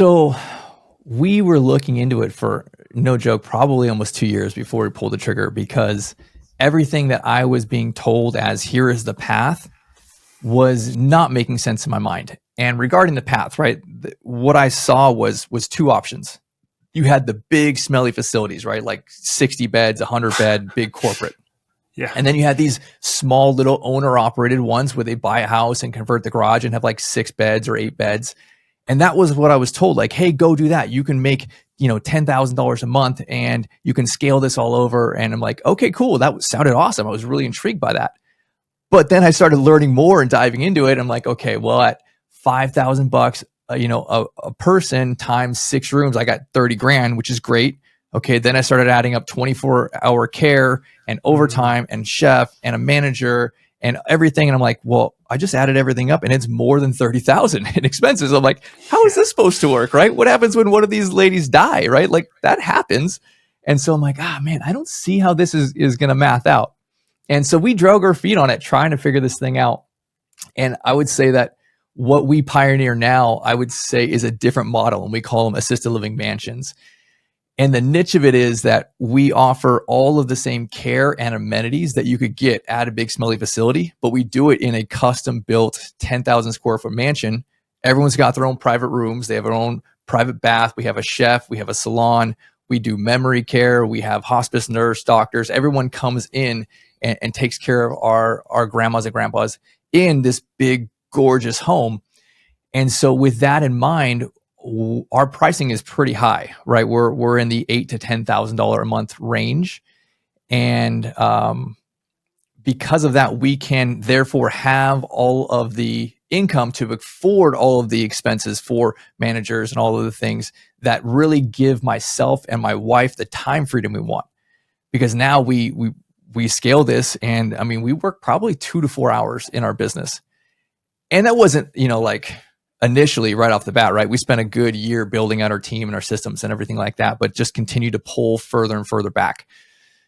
So we were looking into it for, no joke, probably almost 2 years before we pulled the trigger, because everything that I was being told as here is the path was not making sense in my mind. And regarding the path, right, what I saw was two options. You had the big smelly facilities, right, like 60 beds, 100 bed, big corporate. Yeah. And then you had these small little owner operated ones where they buy a house and convert the garage and have like 6 beds or 8 beds. And that was what I was told, like, hey, go do that. You can make, $10,000 a month and you can scale this all over. And I'm like, okay, cool. That sounded awesome. I was really intrigued by that. But then I started learning more and diving into it. I'm like, okay, well, at $5,000, a person times 6 rooms, I got 30 grand, which is great. Okay. Then I started adding up 24-hour care and overtime and chef and a manager and everything. And I'm like, well, I just added everything up and it's more than 30,000 in expenses. I'm like, how is this supposed to work? Right? What happens when one of these ladies die? Right? Like that happens. And so I'm like, man, I don't see how this is going to math out. And so we drug our feet on it, trying to figure this thing out. And I would say that what we pioneer now, I would say, is a different model, and we call them assisted living mansions. And the niche of it is that we offer all of the same care and amenities that you could get at a big smelly facility, but we do it in a custom built 10,000 square foot mansion. Everyone's got their own private rooms. They have their own private bath. We have a chef. We have a salon. We do memory care. We have hospice nurse, doctors. Everyone comes in and takes care of our grandmas and grandpas in this big, gorgeous home. And so with that in mind, our pricing is pretty high, right? We're in the $8,000 to $10,000 a month range. And because of that, we can therefore have all of the income to afford all of the expenses for managers and all of the things that really give myself and my wife the time freedom we want. Because now we scale this, and I mean, we work probably 2 to 4 hours in our business. And that wasn't, like initially right off the bat, right? We spent a good year building out our team and our systems and everything like that, but just continue to pull further and further back.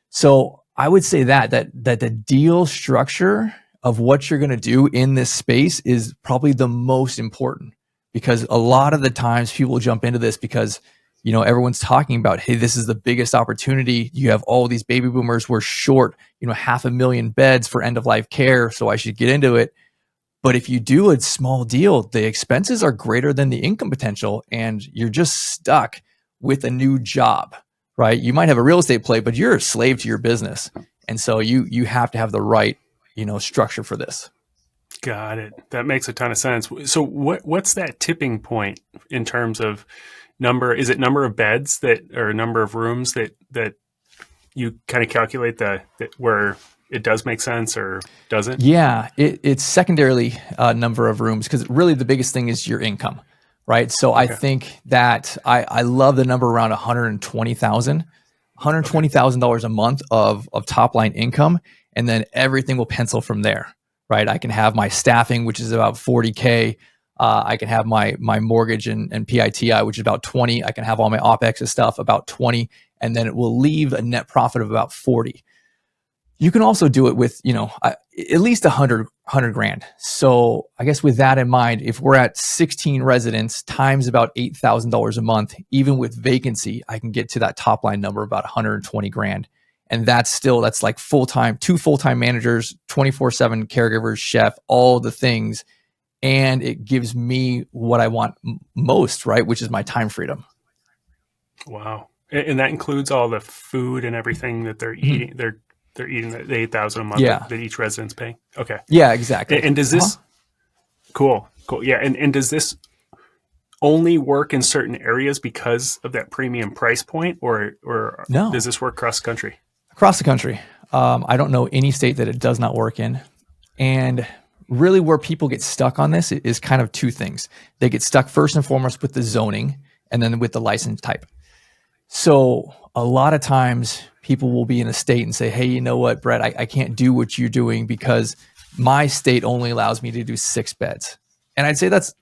So I would say that the deal structure of what you're going to do in this space is probably the most important, because a lot of the times people jump into this because everyone's talking about, hey, this is the biggest opportunity. You have all these baby boomers. We're short, 500,000 beds for end of life care. So I should get into it. But if you do a small deal, the expenses are greater than the income potential, and you're just stuck with a new job, right? You might have a real estate play, but you're a slave to your business. And so you have to have the right, structure for this. Got it. That makes a ton of sense. So what's that tipping point in terms of number? Is it number of beds or number of rooms that you kind of calculate that where it does make sense or doesn't? Yeah, it's secondarily number of rooms, because really the biggest thing is your income, right? So okay. I think that I love the number around $120,000 a month of top line income, and then everything will pencil from there, right? I can have my staffing, which is about $40K. I can have my mortgage and PITI, which is about 20. I can have all my OpEx and stuff about 20, and then it will leave a net profit of about 40. You can also do it with, at least 100 grand. So I guess with that in mind, if we're at 16 residents times about $8,000 a month, even with vacancy, I can get to that top line number about 120 grand. And that's like full-time, 2 full-time managers, 24/7 caregivers, chef, all the things. And it gives me what I want most, right? Which is my time freedom. Wow. And that includes all the food and everything that they're eating. They're eating the $8,000 a month that each resident's paying. Okay. Yeah, exactly. And does this, cool. Yeah. And does this only work in certain areas because of that premium price point, or no, does this work across the country? Across the country. I don't know any state that it does not work in. And really where people get stuck on this is kind of 2 things. They get stuck first and foremost with the zoning, and then with the license type. So a lot of times people will be in a state and say, hey, you know what, Brett, I can't do what you're doing because my state only allows me to do 6 beds. And I'd say that's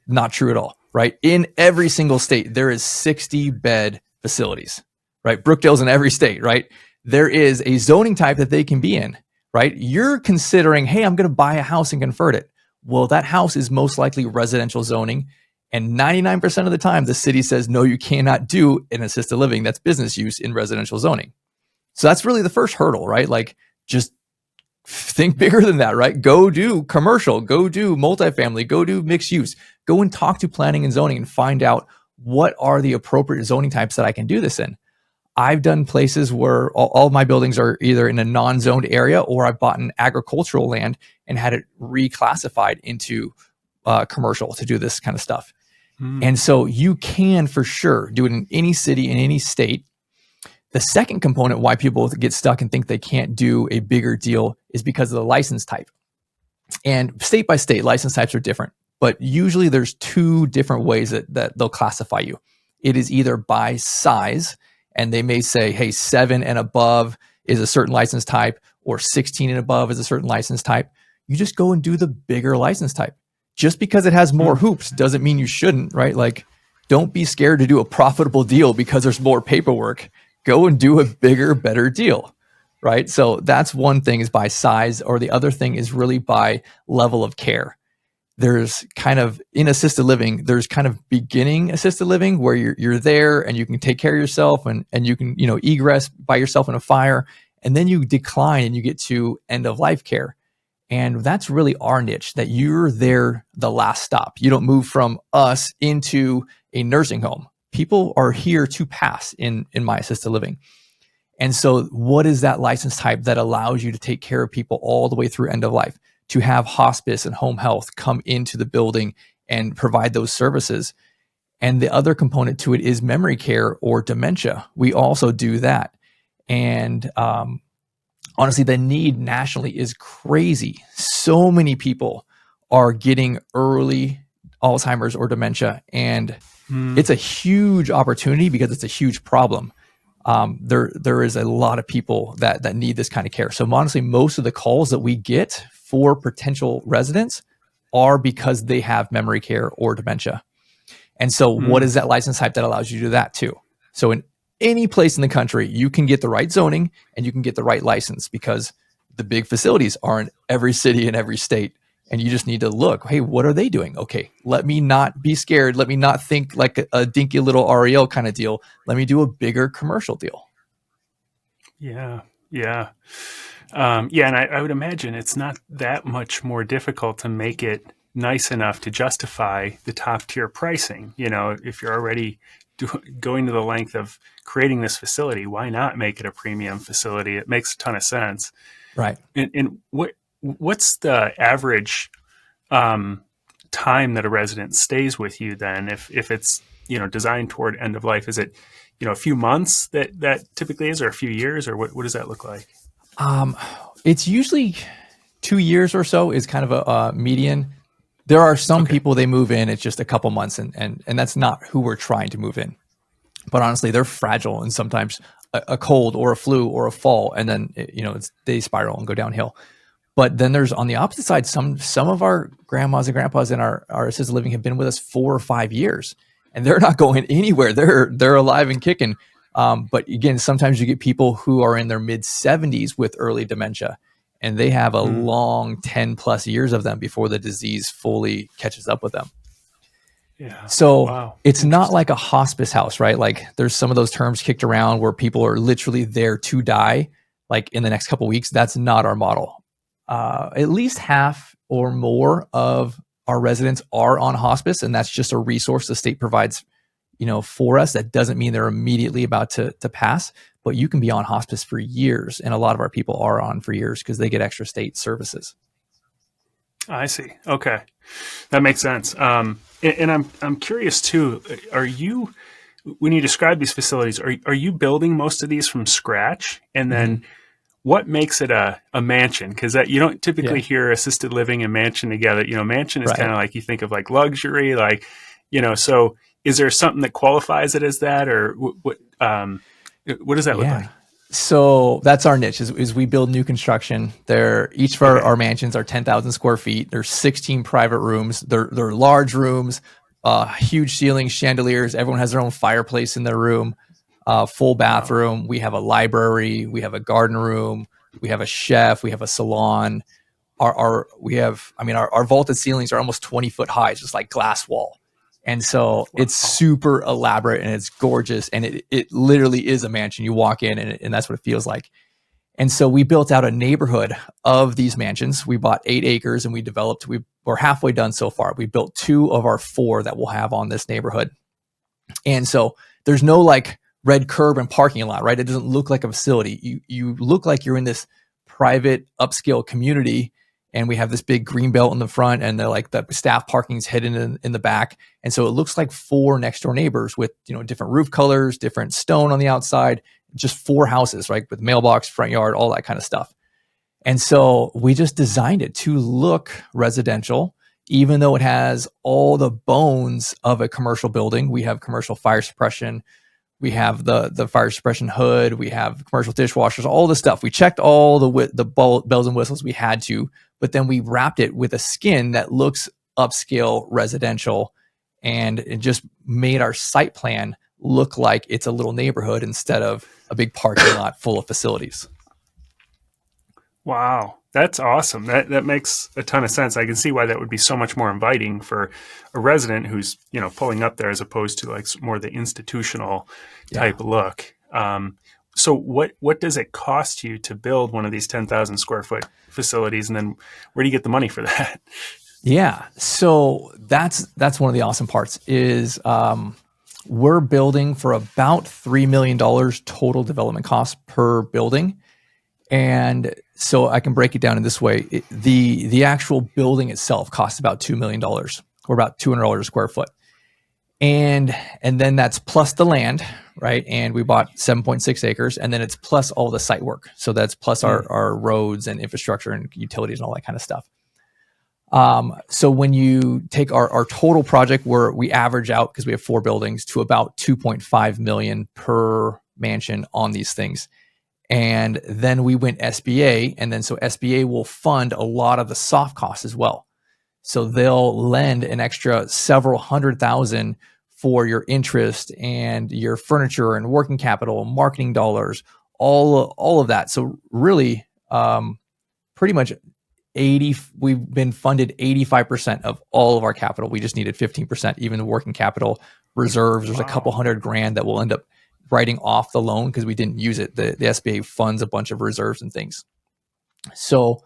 not true at all, right? In every single state, there is 60 bed facilities, right? Brookdale's in every state, right? There is a zoning type that they can be in, right? You're considering, hey, I'm going to buy a house and convert it. Well, that house is most likely residential zoning, And 99% of the time, the city says, no, you cannot do an assisted living that's business use in residential zoning. So that's really the first hurdle, right? Like, just think bigger than that, right? Go do commercial, go do multifamily, go do mixed use, go and talk to planning and zoning and find out what are the appropriate zoning types that I can do this in. I've done places where all of my buildings are either in a non-zoned area, or I've bought an agricultural land and had it reclassified into commercial to do this kind of stuff. And so you can for sure do it in any city, in any state. The second component why people get stuck and think they can't do a bigger deal is because of the license type. And state by state, license types are different, but usually there's two different ways that they'll classify you. It is either by size, and they may say, hey, 7 and above is a certain license type, or 16 and above is a certain license type. You just go and do the bigger license type. Just because it has more hoops doesn't mean you shouldn't, right? Like, don't be scared to do a profitable deal because there's more paperwork. Go and do a bigger, better deal, right? So that's one thing, is by size, or the other thing is really by level of care. There's kind of, in assisted living, there's kind of beginning assisted living where you're there and you can take care of yourself and you can, egress by yourself in a fire, and then you decline and you get to end of life care. And that's really our niche, that you're there the last stop. You don't move from us into a nursing home. People are here to pass in my assisted living. And so what is that license type that allows you to take care of people all the way through end of life? To have hospice and home health come into the building and provide those services. And the other component to it is memory care or dementia. We also do that. And honestly, the need nationally is crazy. So many people are getting early Alzheimer's or dementia, and it's a huge opportunity because it's a huge problem. There is a lot of people that need this kind of care. So honestly, most of the calls that we get for potential residents are because they have memory care or dementia. And so what is that license type that allows you to do that too? So in any place in the country, you can get the right zoning and you can get the right license, because the big facilities are in every city and every state. And you just need to look, hey, what are they doing? Okay, let me not be scared. Let me not think like a dinky little REL kind of deal. Let me do a bigger commercial deal. Yeah. Yeah. And I would imagine it's not that much more difficult to make it nice enough to justify the top tier pricing. If you're already going to the length of creating this facility, why not make it a premium facility? It makes a ton of sense. Right. And what's the average time that a resident stays with you then? If it's, designed toward end of life, is it, a few months that typically is, or a few years, or what does that look like? It's usually 2 years or so is kind of a median. There are some people, they move in, it's just a couple months, and that's not who we're trying to move in. But honestly, they're fragile, and sometimes a cold or a flu or a fall, and then they spiral and go downhill. But then there's, on the opposite side, some of our grandmas and grandpas in our assisted living have been with us 4 or 5 years, and they're not going anywhere. They're alive and kicking. But again, sometimes you get people who are in their mid 70s with early dementia, and they have a long 10 plus years of them before the disease fully catches up with them. Yeah. So it's not like a hospice house, right? Like, there's some of those terms kicked around where people are literally there to die, like in the next couple of weeks. That's not our model. At least half or more of our residents are on hospice, and that's just a resource the state provides, for us. That doesn't mean they're immediately about to pass, but you can be on hospice for years, and a lot of our people are on for years because they get extra state services. I see. Okay, that makes sense. And I'm curious too. Are you, when you describe these facilities, are you building most of these from scratch, and then what makes it a mansion? Because that, you don't typically hear assisted living and mansion together. Mansion is kind of like, you think of like luxury, like, so is there something that qualifies it as that, or what does that look like? So that's our niche, is we build new construction. Each of our mansions are 10,000 square feet. There's 16 private rooms. They're large rooms, huge ceilings, chandeliers. Everyone has their own fireplace in their room. Full bathroom. We have a library. We have a garden room. We have a chef. We have a salon. Our vaulted ceilings are almost 20 foot high. It's just like glass wall. And so Wow. it's super elaborate and it's gorgeous. And it literally is a mansion. You walk in and that's what it feels like. And so we built out a neighborhood of these mansions. We bought 8 acres and we're halfway done so far. We built 2 of our 4 that we'll have on this neighborhood. And so there's no like red curb and parking lot, right? It doesn't look like a facility. You look like you're in this private upscale community, and we have this big green belt in the front, and they're like the staff parking's hidden in the back. And so it looks like 4 next door neighbors with, different roof colors, different stone on the outside, just 4 houses, right? With mailbox, front yard, all that kind of stuff. And so we just designed it to look residential, even though it has all the bones of a commercial building. We have commercial fire suppression. We have the fire suppression hood. We have commercial dishwashers, all the stuff. We checked all the bells and whistles we had to, but then we wrapped it with a skin that looks upscale residential, and it just made our site plan look like it's a little neighborhood instead of a big parking lot full of facilities. Wow, that's awesome. That makes a ton of sense. I can see why that would be so much more inviting for a resident who's pulling up there, as opposed to like more the institutional type look. So what does it cost you to build one of these 10,000 square foot facilities, and then where do you get the money for that? Yeah, so that's one of the awesome parts is we're building for about $3 million total development costs per building. And so I can break it down in this way. The actual building itself costs about $2 million, or about $200 a square foot. And then that's plus the land, right? And we bought 7.6 acres, and then it's plus all the site work. So that's plus our roads and infrastructure and utilities and all that kind of stuff. So when you take our total project, where we average out, because we have 4 buildings, to about 2.5 million per mansion on these things. And then we went SBA, and then so SBA will fund a lot of the soft costs as well. So they'll lend an extra several $100,000 for your interest and your furniture and working capital, marketing dollars, all of that. So really, pretty much we've been funded 85% of all of our capital. We just needed 15%, even the working capital reserves. There's a couple $100,000 that will end up writing off the loan because we didn't use it. The SBA funds a bunch of reserves and things. So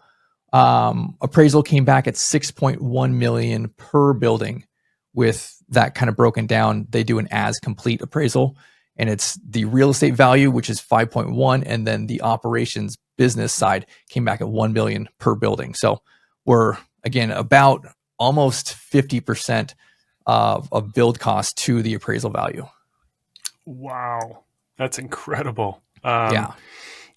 appraisal came back at 6.1 million per building. With that kind of broken down, they do an as complete appraisal, and it's the real estate value, which is 5.1, and then the operations business side came back at 1 million per building. So we're again about almost 50% of build cost to the appraisal value. Wow, that's incredible. Yeah.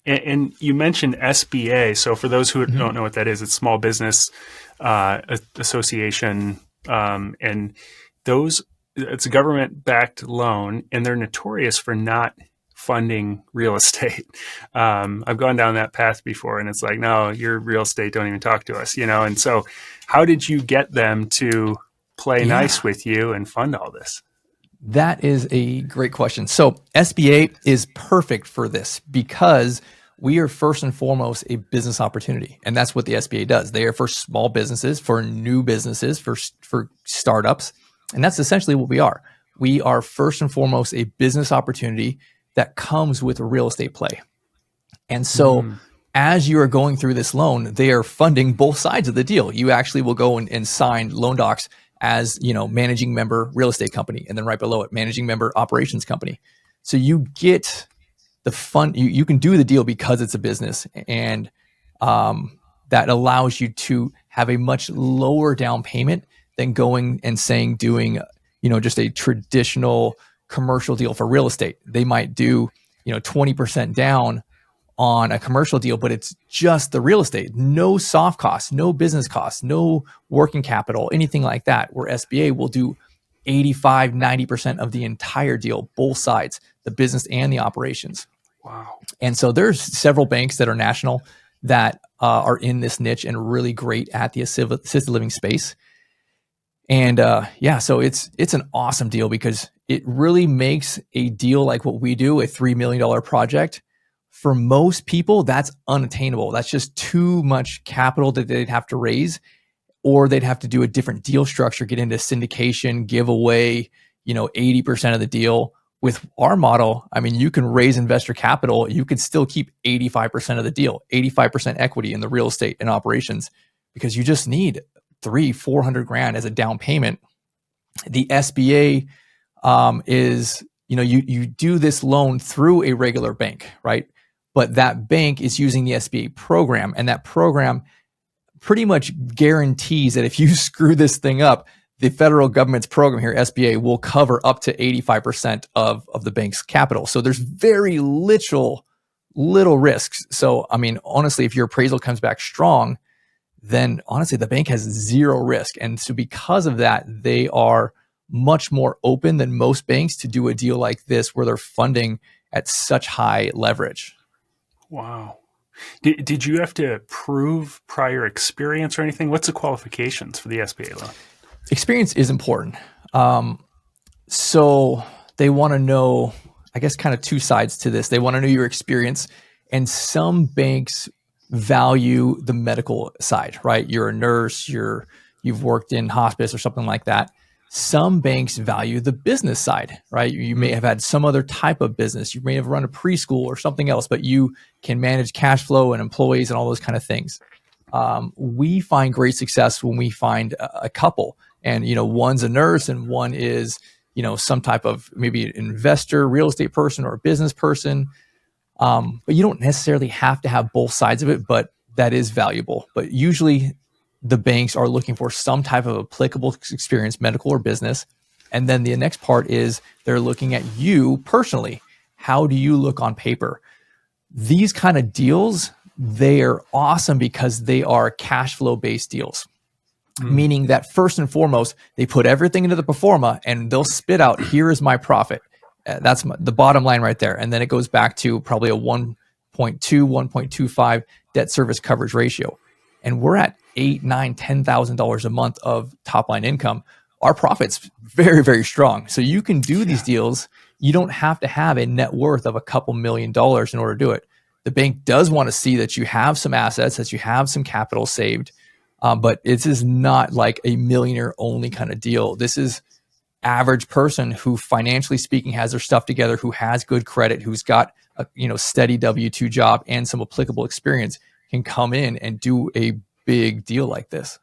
And you mentioned SBA. So for those who don't know what that is, it's Small Business Association, and it's a government-backed loan, and they're notorious for not funding real estate. I've gone down that path before, and it's like, no, your real estate, don't even talk to us, And so, how did you get them to play nice with you and fund all this? That is a great question. So SBA is perfect for this because we are first and foremost a business opportunity. And that's what the SBA does. They are for small businesses, for new businesses, for startups. And that's essentially what we are. We are first and foremost a business opportunity that comes with a real estate play. And so as you are going through this loan, they are funding both sides of the deal. You actually will go and sign loan docs as managing member real estate company, and then right below it, managing member operations company. So you get the fund. You can do the deal because it's a business, and that allows you to have a much lower down payment than doing just a traditional commercial deal for real estate. They might do 20% down on a commercial deal, but it's just the real estate, no soft costs, no business costs, no working capital, anything like that, where SBA will do 85, 90% of the entire deal, both sides, the business and the operations. Wow. And so there's several banks that are national that are in this niche and really great at the assisted living space. And so it's an awesome deal because it really makes a deal like what we do, a $3 million project. For most people, that's unattainable. That's just too much capital that they'd have to raise. or they'd have to do a different deal structure, get into syndication, give away, 80% of the deal. With our model, I mean, you can raise investor capital. You could still keep 85% of the deal, 85% equity in the real estate and operations, because you just need 300-400 grand as a down payment. The SBA is, you do this loan through a regular bank, right? But that bank is using the SBA program, and that program pretty much guarantees that if you screw this thing up, the federal government's program here, SBA, will cover up to 85% of the bank's capital. So there's very little risks. So, I mean, honestly, if your appraisal comes back strong, then honestly, the bank has zero risk. And so because of that, they are much more open than most banks to do a deal like this where they're funding at such high leverage. Wow. Did you have to prove prior experience or anything? What's the qualifications for the SBA loan? Experience is important. So they want to know, I guess, kind of two sides to this. They want to know your experience, and some banks value the medical side, right? You're a nurse, you've worked in hospice or something like that. Some banks value the business side, right? You may have had some other type of business. You may have run a preschool or something else, but you can manage cash flow and employees and all those kind of things. We find great success when we find a couple, and one's a nurse and one is some type of maybe an investor, real estate person, or a business person. But you don't necessarily have to have both sides of it, but that is valuable. But usually the banks are looking for some type of applicable experience, medical or business. And then the next part is they're looking at you personally. How do you look on paper? These kind of deals, they are awesome because they are cash flow based deals. Meaning that first and foremost, they put everything into the pro forma and they'll spit out, here is my profit. That's the bottom line right there. And then it goes back to probably a 1.2, 1.25 debt service coverage ratio. And we're at $8,000, $9,000, $10,000 a month of top line income. Our profit's very, very strong. So you can do these deals. You don't have to have a net worth of a couple $1 million in order to do it. The bank does want to see that you have some assets, that you have some capital saved. But this is not like a millionaire only kind of deal. This is average person who, financially speaking, has their stuff together, who has good credit, who's got a steady W-2 job and some applicable experience, can come in and do a big deal like this.